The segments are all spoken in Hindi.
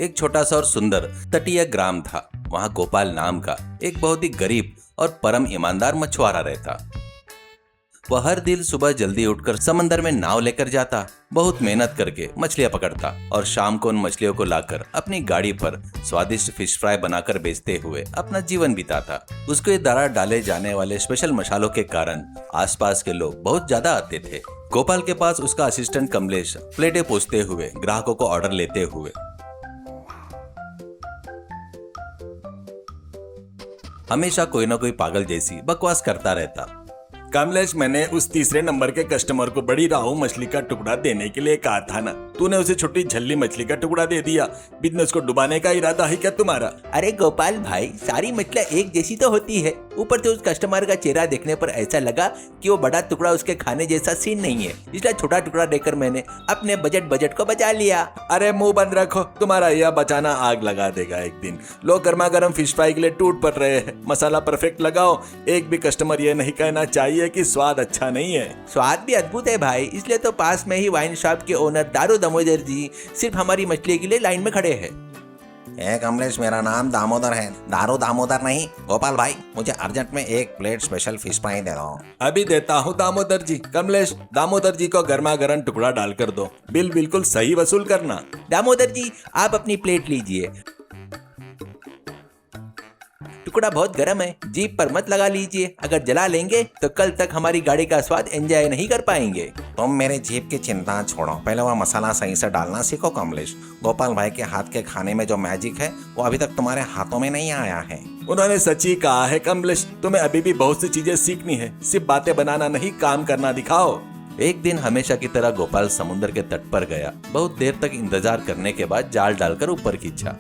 एक छोटा सा और सुंदर तटीय ग्राम था। वहाँ गोपाल नाम का एक बहुत ही गरीब और परम ईमानदार मछुआरा रहता। वह हर दिन सुबह जल्दी उठकर समंदर में नाव लेकर जाता, बहुत मेहनत करके मछलियां पकड़ता और शाम को उन मछलियों को लाकर अपनी गाड़ी पर स्वादिष्ट फिश फ्राई बनाकर बेचते हुए अपना जीवन बिताता। उसके द्वारा डाले जाने वाले स्पेशल मसालों के कारण आसपास के लोग बहुत ज्यादा आते थे। गोपाल के पास उसका असिस्टेंट कमलेश प्लेटें पोंछते हुए ग्राहकों को ऑर्डर लेते हुए हमेशा कोई ना कोई पागल जैसी बकवास करता रहता। कमलेश, मैंने उस तीसरे नंबर के कस्टमर को बड़ी राहु मछली का टुकड़ा देने के लिए कहा था ना, तूने उसे छोटी झल्ली मछली का टुकड़ा दे दिया। बिजनेस को डुबाने का इरादा है क्या तुम्हारा? अरे गोपाल भाई, सारी मछलियाँ एक जैसी तो होती है। ऊपर से उस कस्टमर का चेहरा देखने पर ऐसा लगा कि वो बड़ा टुकड़ा उसके खाने जैसा सीन नहीं है, इसलिए छोटा टुकड़ा देकर मैंने अपने बजट को बचा लिया। अरे मुंह बंद रखो, तुम्हारा यह बचाना आग लगा देगा एक दिन। लोग गर्मा गर्म फिश फ्राई के लिए टूट पड़ रहे हैं। मसाला परफेक्ट लगाओ, एक भी कस्टमर ये नहीं कहना चाहिए कि स्वाद अच्छा नहीं है। स्वाद भी अद्भुत है भाई, इसलिए तो पास में ही वाइन शॉप के ओनर दारू दामोदर जी सिर्फ हमारी मछली के लिए लाइन में खड़े हैं। कमलेश, मेरा नाम दामोदर है, दारू दामोदर नहीं। गोपाल भाई, मुझे अर्जेंट में एक प्लेट स्पेशल फिश फ्राई दे दो। अभी देता हूँ दामोदर जी। कमलेश, दामोदर जी को गर्मा गर्म टुकड़ा डालकर दो। बिल बिल्कुल सही वसूल करना। दामोदर जी, आप अपनी प्लेट लीजिए। टुकड़ा बहुत गर्म है, जीभ पर मत लगा लीजिए, अगर जला लेंगे तो कल तक हमारी गाड़ी का स्वाद एंजॉय नहीं कर पाएंगे। तुम मेरे जीभ की चिंता छोड़ो, पहले वह मसाला सही से डालना सीखो कमलेश। गोपाल भाई के हाथ के खाने में जो मैजिक है वो अभी तक तुम्हारे हाथों में नहीं आया है। उन्होंने सच ही कहा है कमलेश, तुम्हें अभी भी बहुत सी चीजें सीखनी है, सिर्फ बातें बनाना नहीं, काम करना दिखाओ। एक दिन हमेशा की तरह गोपाल समुद्र के तट पर गया। बहुत देर तक इंतजार करने के बाद जाल डालकर ऊपर खींचा।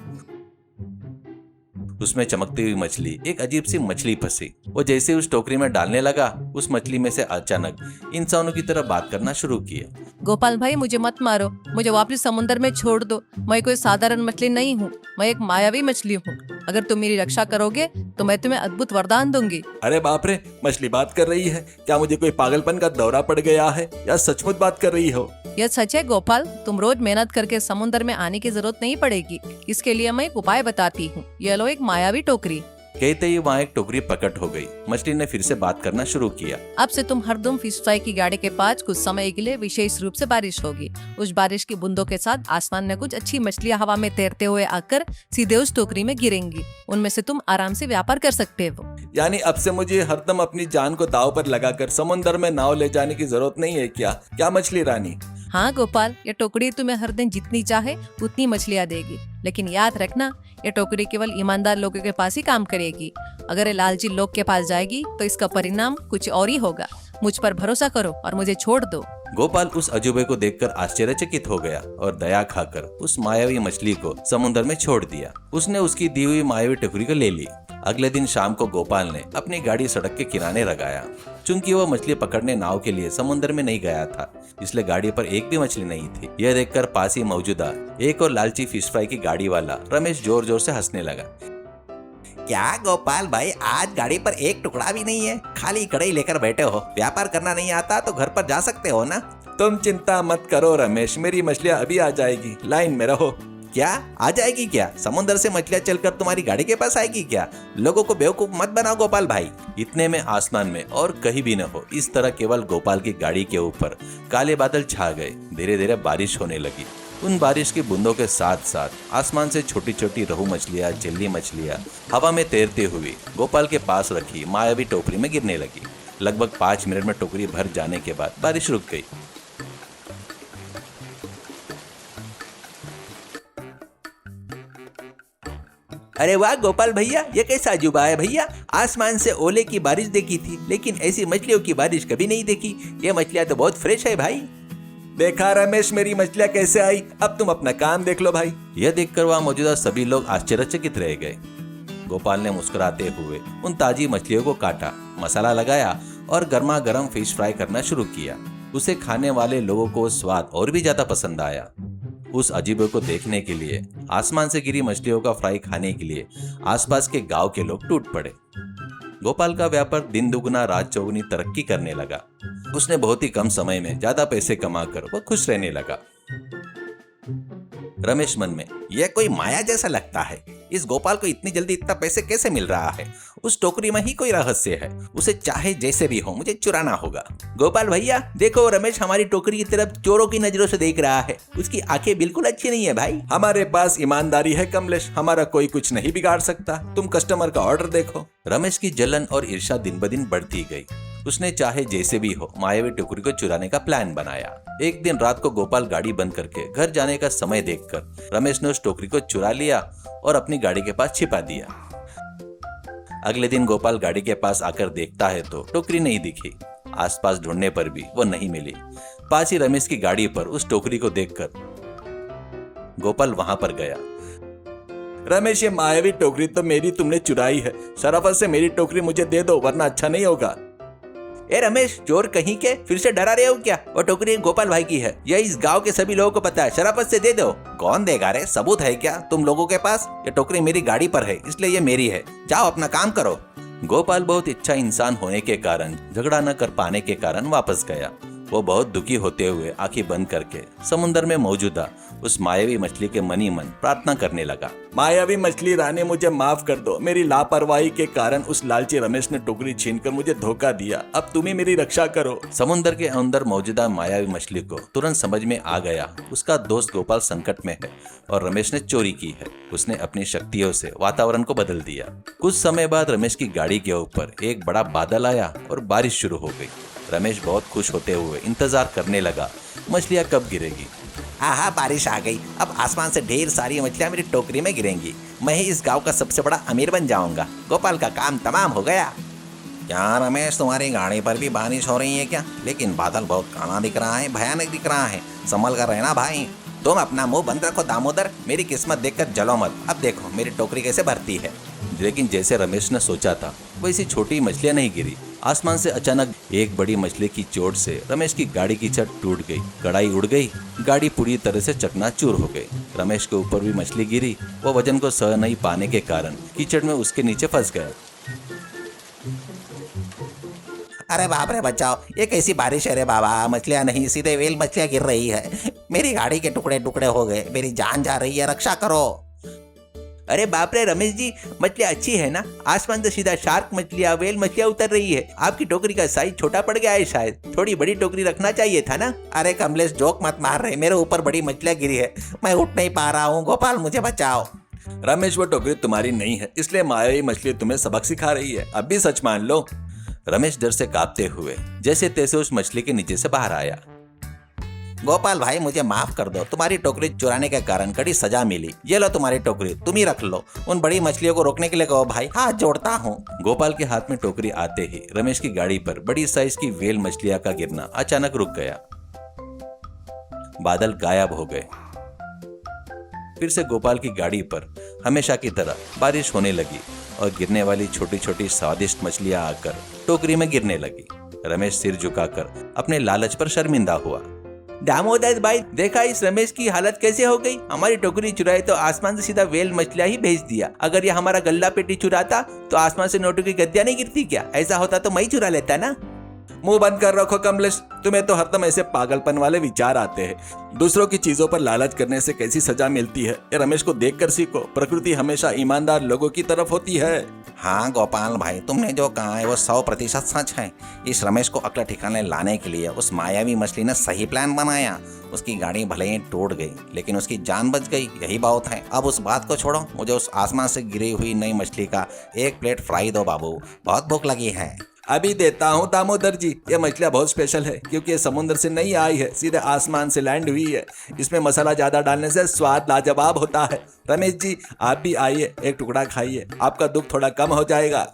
उसमें चमकती हुई मछली, एक अजीब सी मछली फंसी। वो जैसे उस टोकरी में डालने लगा, उस मछली में से अचानक इंसानों की तरह बात करना शुरू किया। गोपाल भाई, मुझे मत मारो, मुझे वापस समुद्र में छोड़ दो। मैं कोई साधारण मछली नहीं हूँ, मैं एक मायावी मछली हूँ। अगर तुम मेरी रक्षा करोगे तो मैं तुम्हें अद्भुत वरदान दूंगी। अरे बाप रे, मछली बात कर रही है। क्या मुझे कोई पागलपन का दौरा पड़ गया है या सचमुच बात कर रही हो? यह सच है गोपाल, तुम रोज मेहनत करके समुद्र में आने की जरूरत नहीं पड़ेगी। इसके लिए मैं एक उपाय बताती हूँ। यह लो एक मायावी टोकरी। कहते ही वहाँ एक टोकरी प्रकट हो गई। मछली ने फिर से बात करना शुरू किया। अब से तुम हरदम फिश फ्राई की गाड़ी के पास कुछ समय के लिए विशेष रूप से बारिश होगी। उस बारिश की बूंदों के साथ आसमान में कुछ अच्छी मछलियां हवा में तैरते हुए आकर सीधे उस टोकरी में गिरेंगी। उनमें से तुम आराम से व्यापार कर सकते हो। यानी अब से मुझे हरदम अपनी जान को दाव पर लगाकर समुद्र में नाव ले जाने की जरूरत नहीं है क्या मछली रानी? हाँ गोपाल, ये टोकरी तुम्हें हर दिन जितनी चाहे उतनी मछलियाँ देगी, लेकिन याद रखना ये टोकरी केवल ईमानदार लोगों के पास ही काम करेगी। अगर ये लालची लोग के पास जाएगी तो इसका परिणाम कुछ और ही होगा। मुझ पर भरोसा करो और मुझे छोड़ दो। गोपाल उस अजूबे को देखकर आश्चर्यचकित हो गया और दया खाकर उस मायावी मछली को समुद्र में छोड़ दिया। उसने उसकी दी हुई मायावी टोकरी को ले ली। अगले दिन शाम को गोपाल ने अपनी गाड़ी सड़क के किनारे लगाया। चूंकि वह मछली पकड़ने नाव के लिए समुद्र में नहीं गया था, इसलिए गाड़ी पर एक भी मछली नहीं थी। यह देखकर पास ही मौजूदा एक और लालची फिश फ्राई की गाड़ी वाला रमेश जोर जोर से हंसने लगा। क्या गोपाल भाई, आज गाड़ी पर एक टुकड़ा भी नहीं है, खाली कढ़ाई लेकर बैठे हो। व्यापार करना नहीं आता तो घर पर जा सकते हो ना। तुम चिंता मत करो रमेश, मेरी मछलियाँ अभी आ जाएगी, लाइन में रहो। क्या आ जाएगी? क्या समुद्र से मछलियाँ चलकर तुम्हारी गाड़ी के पास आएगी क्या? लोगों को बेवकूफ मत बनाओ गोपाल भाई। इतने में आसमान में और कहीं भी न हो, इस तरह केवल गोपाल की गाड़ी के ऊपर काले बादल छा गए। धीरे धीरे बारिश होने लगी। उन बारिश की बूंदों के साथ साथ आसमान से छोटी छोटी रोहू मछलियाँ, जल्ली मछलियाँ हवा में तैरती हुई गोपाल के पास रखी मायावी टोकरी में गिरने लगी। लगभग 5 मिनट में टोकरी भर जाने के बाद बारिश रुक गई। अरे वाह गोपाल भैया, ये कैसा अजूबा है भैया। आसमान से ओले की बारिश देखी थी, लेकिन ऐसी मछलियों की बारिश कभी नहीं देखी। ये मछलियाँ तो बहुत फ्रेश है भाई। देखा रमेश, मेरी मछलियाँ कैसे आई। अब तुम अपना काम देख लो भाई। यह देखकर वहाँ मौजूदा सभी लोग आश्चर्यचकित रह गए। गोपाल ने मुस्कुराते हुए उन ताजी मछलियों को काटा, मसाला लगाया और गर्मा गर्म फिश फ्राई करना शुरू किया। उसे खाने वाले लोगों को स्वाद और भी ज्यादा पसंद आया। उस अजीबे को देखने के लिए, आसमान से गिरी मछलियों का फ्राई खाने के लिए आसपास के गांव के लोग टूट पड़े। गोपाल का व्यापार दिन दुगुना रात चौगुनी तरक्की करने लगा। उसने बहुत ही कम समय में ज्यादा पैसे कमाकर वह खुश रहने लगा। रमेश मन में, यह कोई माया जैसा लगता है। इस गोपाल को इतनी जल्दी इतना पैसे कैसे मिल रहा है? उस टोकरी में ही कोई रहस्य है। उसे चाहे जैसे भी हो मुझे चुराना होगा। गोपाल भैया देखो, रमेश हमारी टोकरी की तरफ चोरों की नजरों से देख रहा है। उसकी आंखें बिल्कुल अच्छी नहीं है भाई। हमारे पास ईमानदारी है कमलेश, हमारा कोई कुछ नहीं बिगाड़ सकता। तुम कस्टमर का ऑर्डर देखो। रमेश की जलन और ईर्ष्या दिन ब दिन बढ़ती गई। उसने चाहे जैसे भी हो मायावी टोकरी को चुराने का प्लान बनाया। एक दिन रात को गोपाल गाड़ी बंद करके घर जाने का समय देखकर रमेश ने उस टोकरी को चुरा लिया और अपनी गाड़ी के पास छिपा दिया। अगले दिन गोपाल गाड़ी के पास आकर देखता है तो टोकरी नहीं दिखी। आसपास ढूंढने पर भी वो नहीं मिली। पास ही रमेश की गाड़ी पर उस टोकरी को देखकर गोपाल वहां पर गया। रमेश, ये मायावी टोकरी तो मेरी तुमने चुराई है। शराफत से मेरी टोकरी मुझे दे दो वरना अच्छा नहीं होगा। ए रमेश, चोर कहीं के, फिर से डरा रहे हो क्या? वो टोकरी गोपाल भाई की है, यह इस गांव के सभी लोगों को पता है। शराफत से दे दो। कौन देगा रे? सबूत है क्या तुम लोगों के पास? ये टोकरी मेरी गाड़ी पर है इसलिए ये मेरी है। जाओ अपना काम करो। गोपाल बहुत अच्छा इंसान होने के कारण, झगड़ा न कर पाने के कारण वापस गया। वो बहुत दुखी होते हुए आंखें बंद करके समुद्र में मौजूदा उस मायावी मछली के मन ही मन प्रार्थना करने लगा। मायावी मछली रानी, मुझे माफ कर दो। मेरी लापरवाही के कारण उस लालची रमेश ने टोकरी छीनकर मुझे धोखा दिया। अब तुम ही मेरी रक्षा करो। समुद्र के अंदर मौजूदा मायावी मछली को तुरंत समझ में आ गया उसका दोस्त गोपाल संकट में है और रमेश ने चोरी की है। उसने अपनी शक्तियों से वातावरण को बदल दिया। कुछ समय बाद रमेश की गाड़ी के ऊपर एक बड़ा बादल आया और बारिश शुरू हो गई। रमेश बहुत खुश होते हुए इंतजार करने लगा मछलियां कब गिरेगी। आहा, बारिश आ गई। अब आसमान से ढेर सारी मछलियां मेरी टोकरी में गिरेंगी। मैं ही इस गांव का सबसे बड़ा अमीर बन जाऊंगा। गोपाल का काम तमाम हो गया। क्या रमेश, तुम्हारी गाड़ी पर भी बारिश हो रही है क्या? लेकिन बादल बहुत काला दिख रहा है, भयानक दिख रहा है। संभल कर रहना भाई। तुम अपना मुंह बंद रखो दामोदर। मेरी किस्मत देखकर जलो मत। अब देखो मेरी टोकरी कैसे भरती है। लेकिन जैसे रमेश ने सोचा था वैसी छोटी मछलियां नहीं गिरी। आसमान से अचानक एक बड़ी मछली की चोट से रमेश की गाड़ी की छत टूट गई, कढ़ाई उड़ गई, गाड़ी पूरी तरह से चकनाचूर हो गई। रमेश के ऊपर भी मछली गिरी। वो वजन को सह नहीं पाने के कारण कीचड़ में उसके नीचे फंस गया। अरे बाप रे, बचाओ। ये कैसी बारिश है रे बाबा? मछलियां नहीं, सीधे वेल मछलियां गिर रही है। मेरी गाड़ी के टुकड़े टुकड़े हो गए। मेरी जान जा रही है, रक्षा करो। अरे बाप रे रमेश जी, मछलियाँ अच्छी है ना? आसमान से सीधा शार्क मछलियाँ, वेल मछलियाँ उतर रही है। आपकी टोकरी का साइज छोटा पड़ गया है शायद। थोड़ी बड़ी टोकरी रखना चाहिए था ना। अरे कमलेश, जोक मत मार रहे। मेरे ऊपर बड़ी मछलियां गिरी है, मैं उठ नहीं पा रहा हूँ। गोपाल मुझे बचाओ। रमेश, वो टोकरी तुम्हारी नहीं है, इसलिए मायावी मछली तुम्हें सबक सिखा रही है। अब भी सच मान लो। रमेश डर से कांपते हुए जैसे तैसे उस मछली के नीचे से बाहर आया। गोपाल भाई मुझे माफ कर दो। तुम्हारी टोकरी चुराने के कारण कड़ी सजा मिली। ये लो तुम्हारी टोकरी, तुम ही रख लो। उन बड़ी मछलियों को रोकने के लिए कहो भाई, हाथ जोड़ता हूँ। गोपाल के हाथ में टोकरी आते ही रमेश की गाड़ी पर बड़ी साइज की वेल मछलियां का गिरना अचानक रुक गया। बादल गायब हो गए। फिर से गोपाल की गाड़ी पर हमेशा की तरह बारिश होने लगी और गिरने वाली छोटी छोटी स्वादिष्ट मछलियां आकर टोकरी में गिरने लगी। रमेश सिर झुकाकर अपने लालच पर शर्मिंदा हुआ। दामोदर भाई, देखा इस रमेश की हालत कैसे हो गई? हमारी टोकरी चुराई तो आसमान से सीधा वेल मछलियां ही भेज दिया। अगर ये हमारा गल्ला पेटी चुराता तो आसमान से नोटों की गद्दियां नहीं गिरती क्या? ऐसा होता तो मैं ही चुरा लेता ना। मुंह बंद कर रखो कमलेश। तुम्हें तो हरदम ऐसे पागलपन वाले विचार आते हैं। दूसरों की चीजों पर लालच करने से कैसी सजा मिलती है, ये रमेश को देखकर सीखो। प्रकृति हमेशा ईमानदार लोगों की तरफ होती है। हाँ गोपाल भाई, तुमने जो कहा है वो 100% सच है। इस रमेश को अकल ठिकाने लाने के लिए उस मायावी मछली ने सही प्लान बनाया। उसकी गाड़ी भले ही टूट गई लेकिन उसकी जान बच गई, यही बहुत है। अब उस बात को छोड़ो, मुझे उस आसमान से गिरी हुई नई मछली का एक प्लेट फ्राई दो बाबू, बहुत भूख लगी है। अभी देता हूँ दामोदर जी। ये मछलियाँ बहुत स्पेशल है क्योंकि ये समुद्र से नहीं आई है, सीधे आसमान से लैंड हुई है। इसमें मसाला ज्यादा डालने से स्वाद लाजवाब होता है। रमेश जी, आप भी आइए, एक टुकड़ा खाइए, आपका दुख थोड़ा कम हो जाएगा।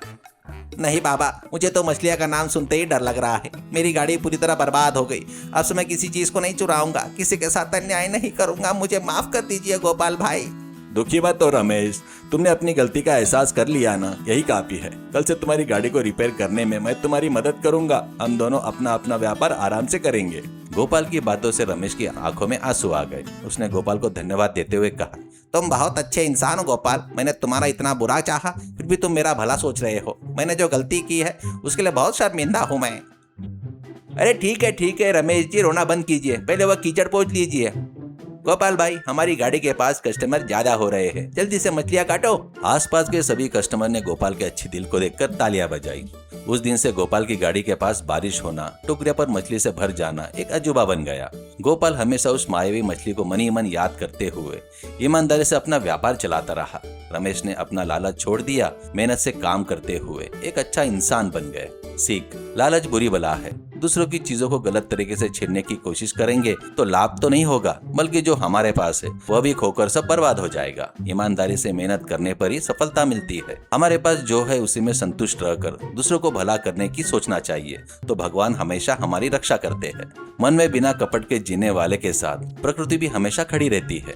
नहीं बाबा, मुझे तो मछलियाँ का नाम सुनते ही डर लग रहा है। मेरी गाड़ी पूरी तरह बर्बाद हो गई। अब से मैं किसी चीज को नहीं चुराऊंगा, किसी के साथ अन्याय नहीं करूंगा। मुझे माफ कर दीजिए गोपाल भाई। दुखी मत हो रमेश, तुमने अपनी गलती का एहसास कर लिया ना, यही काफी है। कल से तुम्हारी गाड़ी को रिपेयर करने में मैं तुम्हारी मदद करूंगा। हम दोनों अपना अपना व्यापार आराम से करेंगे। गोपाल की बातों से रमेश की आंखों में आंसू आ गए। उसने गोपाल को धन्यवाद देते हुए कहा, तुम बहुत अच्छे इंसान हो गोपाल। मैंने तुम्हारा इतना बुरा चाहा, फिर भी तुम मेरा भला सोच रहे हो। मैंने जो गलती की है उसके लिए बहुत शर्मिंदा हूँ मैं। अरे ठीक है रमेश जी, रोना बंद कीजिए, पहले वह कीचड़ पोंछ लीजिए। गोपाल भाई, हमारी गाड़ी के पास कस्टमर ज्यादा हो रहे हैं, जल्दी से मछलियाँ काटो। आसपास के सभी कस्टमर ने गोपाल के अच्छी दिल को देखकर तालियां बजाई। उस दिन से गोपाल की गाड़ी के पास बारिश होना, टुकड़े पर मछली से भर जाना एक अजूबा बन गया। गोपाल हमेशा उस मायावी मछली को मन ही मन याद करते हुए ईमानदारी से अपना व्यापार चलाता रहा। रमेश ने अपना लालच छोड़ दिया, मेहनत से काम करते हुए एक अच्छा इंसान बन गए। सीख, लालच बुरी बला है। दूसरों की चीजों को गलत तरीके से छीनने की कोशिश करेंगे तो लाभ तो नहीं होगा, बल्कि जो हमारे पास है वह भी खोकर सब बर्बाद हो जाएगा। ईमानदारी से मेहनत करने पर ही सफलता मिलती है। हमारे पास जो है उसी में संतुष्ट रहकर दूसरों को भला करने की सोचना चाहिए, तो भगवान हमेशा हमारी रक्षा करते हैं। मन में बिना कपट के जीने वाले के साथ प्रकृति भी हमेशा खड़ी रहती है।